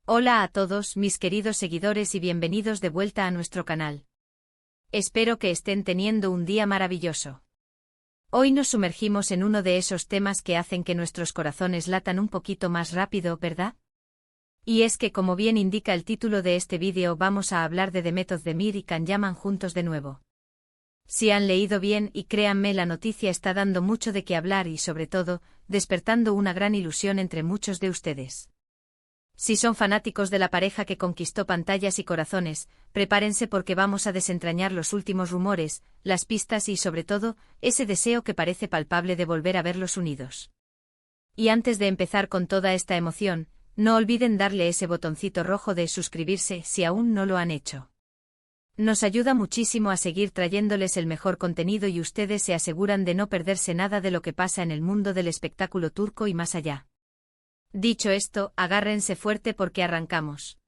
Hola a todos mis queridos seguidores y bienvenidos de vuelta a nuestro canal. Espero que estén teniendo un día maravilloso. Hoy nos sumergimos en uno de esos temas que hacen que nuestros corazones latan un poquito más rápido, ¿verdad? Y es que, como bien indica el título de este vídeo, vamos a hablar de Demet Özdemir y Can Yaman juntos de nuevo. Si han leído bien, y créanme, la noticia está dando mucho de qué hablar y, sobre todo, despertando una gran ilusión entre muchos de ustedes. Si son fanáticos de la pareja que conquistó pantallas y corazones, prepárense porque vamos a desentrañar los últimos rumores, las pistas y, sobre todo, ese deseo que parece palpable de volver a verlos unidos. Y antes de empezar con toda esta emoción, no olviden darle ese botoncito rojo de suscribirse si aún no lo han hecho. Nos ayuda muchísimo a seguir trayéndoles el mejor contenido y ustedes se aseguran de no perderse nada de lo que pasa en el mundo del espectáculo turco y más allá. Dicho esto, agárrense fuerte porque arrancamos.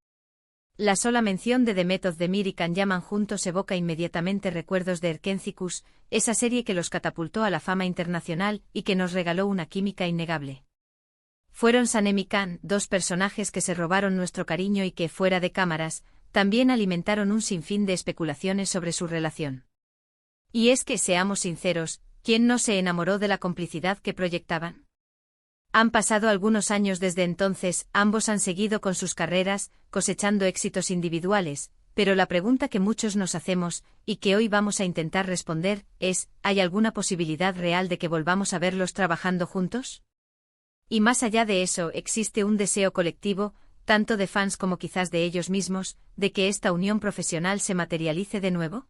La sola mención de Demet Özdemir y Can Yaman juntos evoca inmediatamente recuerdos de Erkenzicus, esa serie que los catapultó a la fama internacional y que nos regaló una química innegable. Fueron Sanem y Can, dos personajes que se robaron nuestro cariño y que, fuera de cámaras, también alimentaron un sinfín de especulaciones sobre su relación. Y es que, seamos sinceros, ¿quién no se enamoró de la complicidad que proyectaban? Han pasado algunos años desde entonces, ambos han seguido con sus carreras, cosechando éxitos individuales, pero la pregunta que muchos nos hacemos, y que hoy vamos a intentar responder, es, ¿hay alguna posibilidad real de que volvamos a verlos trabajando juntos? Y más allá de eso, existe un deseo colectivo, tanto de fans como quizás de ellos mismos, de que esta unión profesional se materialice de nuevo.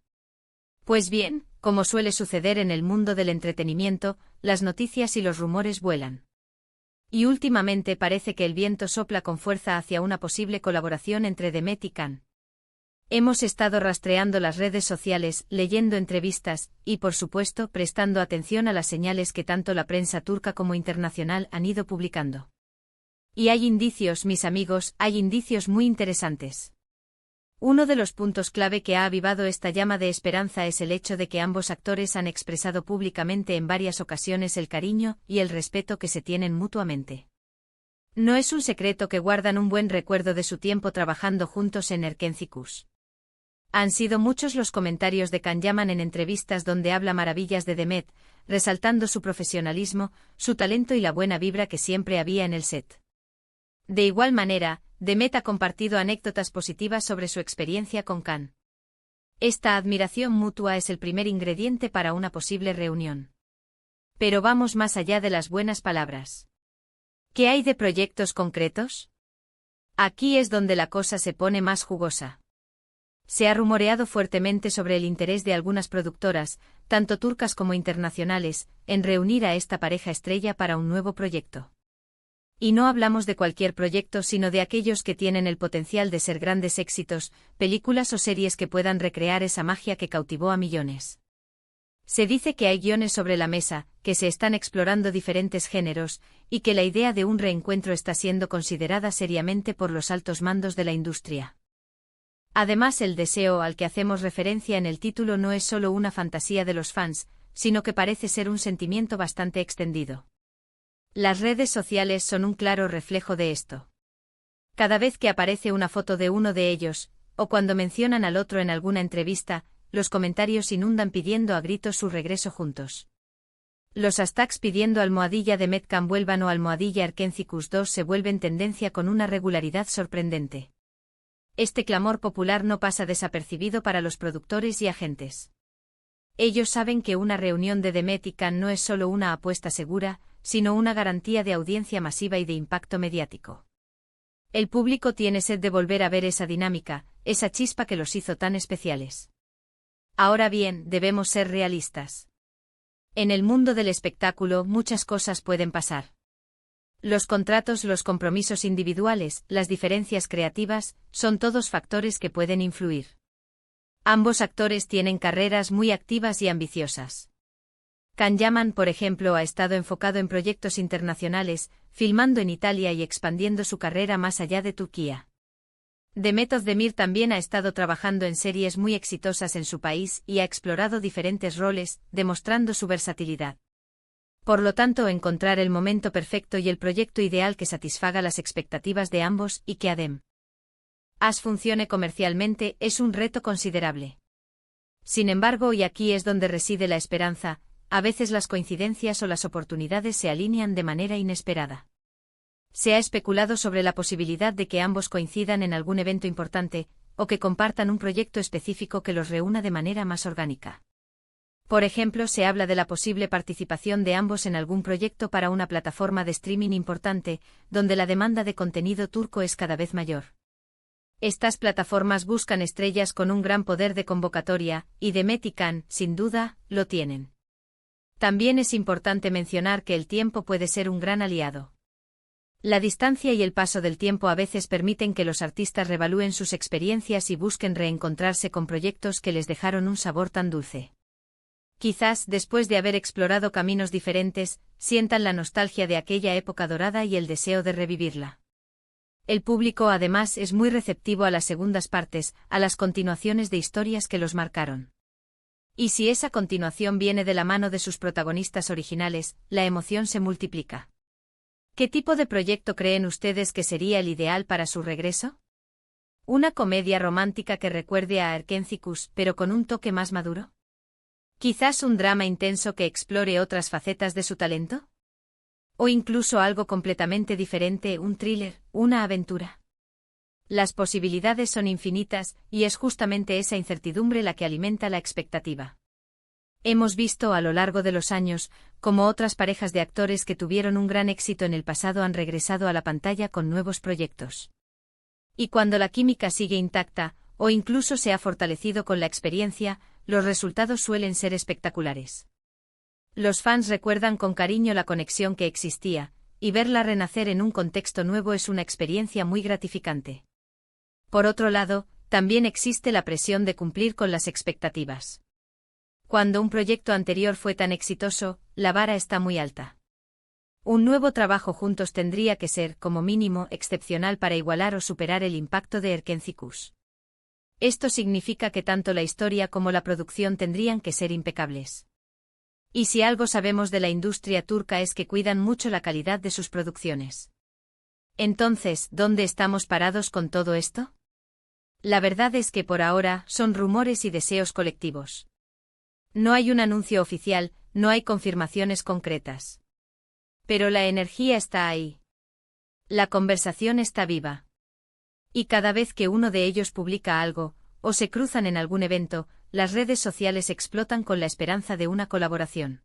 Pues bien, como suele suceder en el mundo del entretenimiento, las noticias y los rumores vuelan. Y últimamente parece que el viento sopla con fuerza hacia una posible colaboración entre Demet y Can. Hemos estado rastreando las redes sociales, leyendo entrevistas, y por supuesto prestando atención a las señales que tanto la prensa turca como internacional han ido publicando. Y hay indicios, mis amigos, hay indicios muy interesantes. Uno de los puntos clave que ha avivado esta llama de esperanza es el hecho de que ambos actores han expresado públicamente en varias ocasiones el cariño y el respeto que se tienen mutuamente. No es un secreto que guardan un buen recuerdo de su tiempo trabajando juntos en Erkenzicus. Han sido muchos los comentarios de Can Yaman en entrevistas donde habla maravillas de Demet, resaltando su profesionalismo, su talento y la buena vibra que siempre había en el set. De igual manera, Demet ha compartido anécdotas positivas sobre su experiencia con Can. Esta admiración mutua es el primer ingrediente para una posible reunión. Pero vamos más allá de las buenas palabras. ¿Qué hay de proyectos concretos? Aquí es donde la cosa se pone más jugosa. Se ha rumoreado fuertemente sobre el interés de algunas productoras, tanto turcas como internacionales, en reunir a esta pareja estrella para un nuevo proyecto. Y no hablamos de cualquier proyecto sino de aquellos que tienen el potencial de ser grandes éxitos, películas o series que puedan recrear esa magia que cautivó a millones. Se dice que hay guiones sobre la mesa, que se están explorando diferentes géneros, y que la idea de un reencuentro está siendo considerada seriamente por los altos mandos de la industria. Además, el deseo al que hacemos referencia en el título no es solo una fantasía de los fans, sino que parece ser un sentimiento bastante extendido. Las redes sociales son un claro reflejo de esto. Cada vez que aparece una foto de uno de ellos, o cuando mencionan al otro en alguna entrevista, los comentarios inundan pidiendo a gritos su regreso juntos. Los hashtags pidiendo almohadilla Demet Can vuelvan o almohadilla Erkenzicus 2 se vuelven tendencia con una regularidad sorprendente. Este clamor popular no pasa desapercibido para los productores y agentes. Ellos saben que una reunión de Demet y Can no es solo una apuesta segura, sino una garantía de audiencia masiva y de impacto mediático. El público tiene sed de volver a ver esa dinámica, esa chispa que los hizo tan especiales. Ahora bien, debemos ser realistas. En el mundo del espectáculo muchas cosas pueden pasar. Los contratos, los compromisos individuales, las diferencias creativas, son todos factores que pueden influir. Ambos actores tienen carreras muy activas y ambiciosas. Can Yaman, por ejemplo, ha estado enfocado en proyectos internacionales, filmando en Italia y expandiendo su carrera más allá de Turquía. Demet Özdemir también ha estado trabajando en series muy exitosas en su país y ha explorado diferentes roles, demostrando su versatilidad. Por lo tanto, encontrar el momento perfecto y el proyecto ideal que satisfaga las expectativas de ambos y que As funcione comercialmente es un reto considerable. Sin embargo, y aquí es donde reside la esperanza, a veces las coincidencias o las oportunidades se alinean de manera inesperada. Se ha especulado sobre la posibilidad de que ambos coincidan en algún evento importante, o que compartan un proyecto específico que los reúna de manera más orgánica. Por ejemplo, se habla de la posible participación de ambos en algún proyecto para una plataforma de streaming importante, donde la demanda de contenido turco es cada vez mayor. Estas plataformas buscan estrellas con un gran poder de convocatoria, y Demet y Can, sin duda, lo tienen. También es importante mencionar que el tiempo puede ser un gran aliado. La distancia y el paso del tiempo a veces permiten que los artistas revalúen sus experiencias y busquen reencontrarse con proyectos que les dejaron un sabor tan dulce. Quizás, después de haber explorado caminos diferentes, sientan la nostalgia de aquella época dorada y el deseo de revivirla. El público además es muy receptivo a las segundas partes, a las continuaciones de historias que los marcaron. Y si esa continuación viene de la mano de sus protagonistas originales, la emoción se multiplica. ¿Qué tipo de proyecto creen ustedes que sería el ideal para su regreso? ¿Una comedia romántica que recuerde a Erkencikus, pero con un toque más maduro? ¿Quizás un drama intenso que explore otras facetas de su talento? ¿O incluso algo completamente diferente, un thriller, una aventura? Las posibilidades son infinitas, y es justamente esa incertidumbre la que alimenta la expectativa. Hemos visto a lo largo de los años cómo otras parejas de actores que tuvieron un gran éxito en el pasado han regresado a la pantalla con nuevos proyectos. Y cuando la química sigue intacta, o incluso se ha fortalecido con la experiencia, los resultados suelen ser espectaculares. Los fans recuerdan con cariño la conexión que existía, y verla renacer en un contexto nuevo es una experiencia muy gratificante. Por otro lado, también existe la presión de cumplir con las expectativas. Cuando un proyecto anterior fue tan exitoso, la vara está muy alta. Un nuevo trabajo juntos tendría que ser, como mínimo, excepcional para igualar o superar el impacto de Erkencikus. Esto significa que tanto la historia como la producción tendrían que ser impecables. Y si algo sabemos de la industria turca es que cuidan mucho la calidad de sus producciones. Entonces, ¿dónde estamos parados con todo esto? La verdad es que por ahora son rumores y deseos colectivos. No hay un anuncio oficial, no hay confirmaciones concretas. Pero la energía está ahí. La conversación está viva. Y cada vez que uno de ellos publica algo, o se cruzan en algún evento, las redes sociales explotan con la esperanza de una colaboración.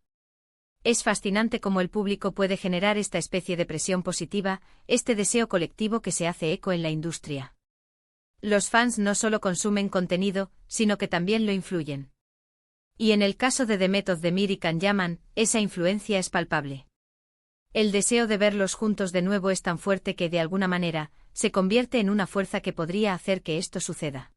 Es fascinante cómo el público puede generar esta especie de presión positiva, este deseo colectivo que se hace eco en la industria. Los fans no solo consumen contenido, sino que también lo influyen. Y en el caso de Demet Özdemir y Can Yaman, esa influencia es palpable. El deseo de verlos juntos de nuevo es tan fuerte que, de alguna manera, se convierte en una fuerza que podría hacer que esto suceda.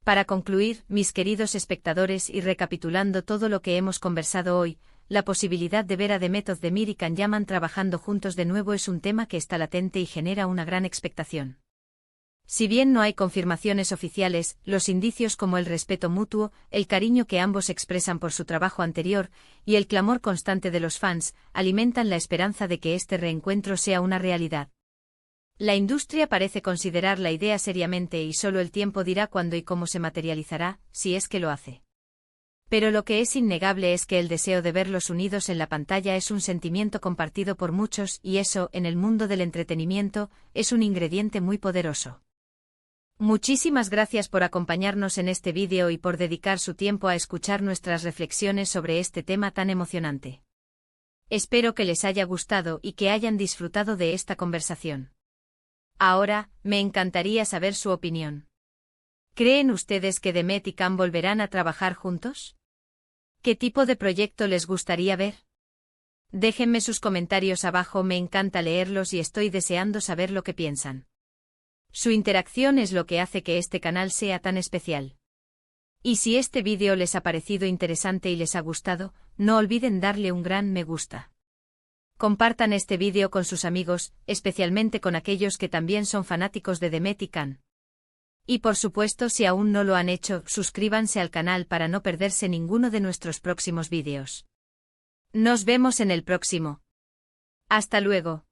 Para concluir, mis queridos espectadores, y recapitulando todo lo que hemos conversado hoy, la posibilidad de ver a Demet Özdemir y Can Yaman trabajando juntos de nuevo es un tema que está latente y genera una gran expectación. Si bien no hay confirmaciones oficiales, los indicios como el respeto mutuo, el cariño que ambos expresan por su trabajo anterior, y el clamor constante de los fans, alimentan la esperanza de que este reencuentro sea una realidad. La industria parece considerar la idea seriamente y solo el tiempo dirá cuándo y cómo se materializará, si es que lo hace. Pero lo que es innegable es que el deseo de verlos unidos en la pantalla es un sentimiento compartido por muchos y eso, en el mundo del entretenimiento, es un ingrediente muy poderoso. Muchísimas gracias por acompañarnos en este vídeo y por dedicar su tiempo a escuchar nuestras reflexiones sobre este tema tan emocionante. Espero que les haya gustado y que hayan disfrutado de esta conversación. Ahora, me encantaría saber su opinión. ¿Creen ustedes que Demet y Can volverán a trabajar juntos? ¿Qué tipo de proyecto les gustaría ver? Déjenme sus comentarios abajo, me encanta leerlos y estoy deseando saber lo que piensan. Su interacción es lo que hace que este canal sea tan especial. Y si este vídeo les ha parecido interesante y les ha gustado, no olviden darle un gran me gusta. Compartan este vídeo con sus amigos, especialmente con aquellos que también son fanáticos de Demet y Can. Y por supuesto, si aún no lo han hecho, suscríbanse al canal para no perderse ninguno de nuestros próximos vídeos. Nos vemos en el próximo. Hasta luego.